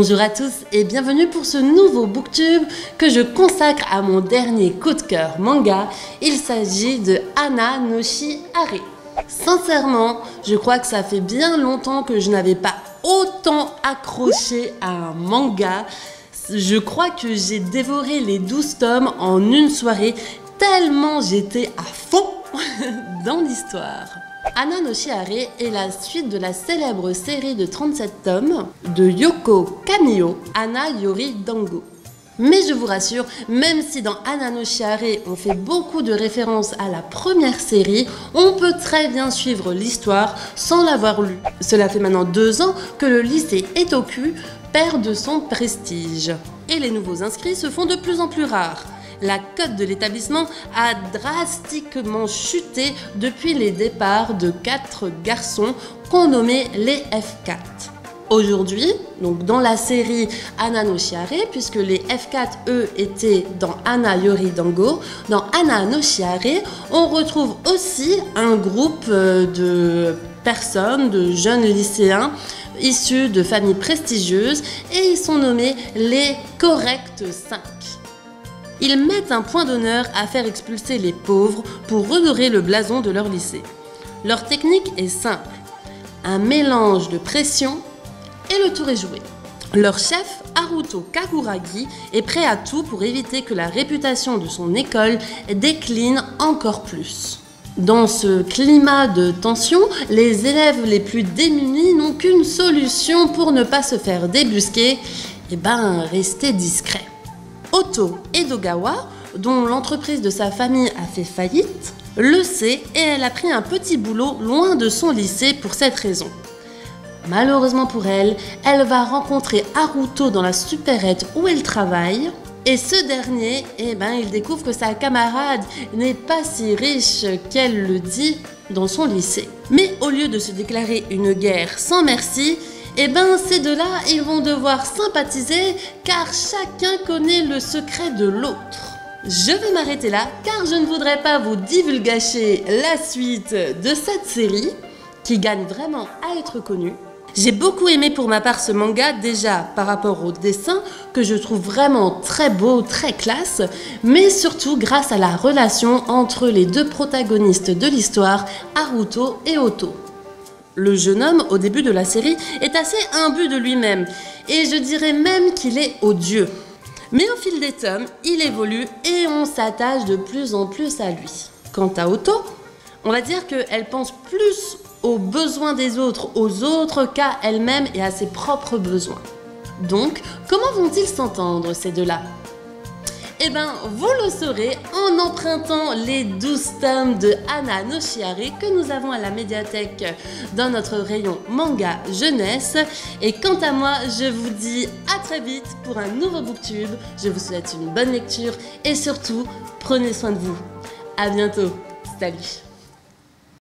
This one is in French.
Bonjour à tous et bienvenue pour ce nouveau booktube que je consacre à mon dernier coup de cœur manga. Il s'agit de Hana no Shihare. Sincèrement, je crois que ça fait bien longtemps que je n'avais pas autant accroché à un manga. Je crois que j'ai dévoré les 12 tomes en une soirée tellement j'étais à fond dans l'histoire. Hana no Shihare est la suite de la célèbre série de 37 tomes de Yoko Kaneko, Hana Yori Dango. Mais je vous rassure, même si dans Hana no Shihare on fait beaucoup de références à la première série, on peut très bien suivre l'histoire sans l'avoir lu. Cela fait maintenant 2 ans que le lycée Etoku perd de son prestige. Et les nouveaux inscrits se font de plus en plus rares. La cote de l'établissement a drastiquement chuté depuis les départs de 4 garçons qu'on nommait les F4. Aujourd'hui, donc dans la série Hana no Shihare, puisque les F4 eux étaient dans Hana Yori Dango, dans Hana no Shihare, on retrouve aussi un groupe de personnes, de jeunes lycéens issus de familles prestigieuses et ils sont nommés les Corrects 5. Ils mettent un point d'honneur à faire expulser les pauvres pour redorer le blason de leur lycée. Leur technique est simple, un mélange de pression et le tour est joué. Leur chef, Haruto Kaguragi, est prêt à tout pour éviter que la réputation de son école décline encore plus. Dans ce climat de tension, les élèves les plus démunis n'ont qu'une solution pour ne pas se faire débusquer, rester discret. Oto Edogawa, dont l'entreprise de sa famille a fait faillite, le sait et elle a pris un petit boulot loin de son lycée pour cette raison. Malheureusement pour elle, elle va rencontrer Haruto dans la supérette où elle travaille et ce dernier, il découvre que sa camarade n'est pas si riche qu'elle le dit dans son lycée. Mais au lieu de se déclarer une guerre sans merci, ces deux-là, ils vont devoir sympathiser car chacun connaît le secret de l'autre. Je vais m'arrêter là car je ne voudrais pas vous divulgacher la suite de cette série qui gagne vraiment à être connue. J'ai beaucoup aimé pour ma part ce manga, déjà par rapport au dessin que je trouve vraiment très beau, très classe, mais surtout grâce à la relation entre les deux protagonistes de l'histoire, Haruto et Oto. Le jeune homme, au début de la série, est assez imbu de lui-même, et je dirais même qu'il est odieux. Mais au fil des tomes, il évolue et on s'attache de plus en plus à lui. Quant à Oto, on va dire qu'elle pense plus aux besoins des autres, aux autres qu'à elle-même et à ses propres besoins. Donc, comment vont-ils s'entendre ces deux-là ? Vous le saurez en empruntant les 12 tomes de Hana no Shihare que nous avons à la médiathèque dans notre rayon manga jeunesse. Et quant à moi, je vous dis à très vite pour un nouveau booktube. Je vous souhaite une bonne lecture et surtout, prenez soin de vous. À bientôt. Salut.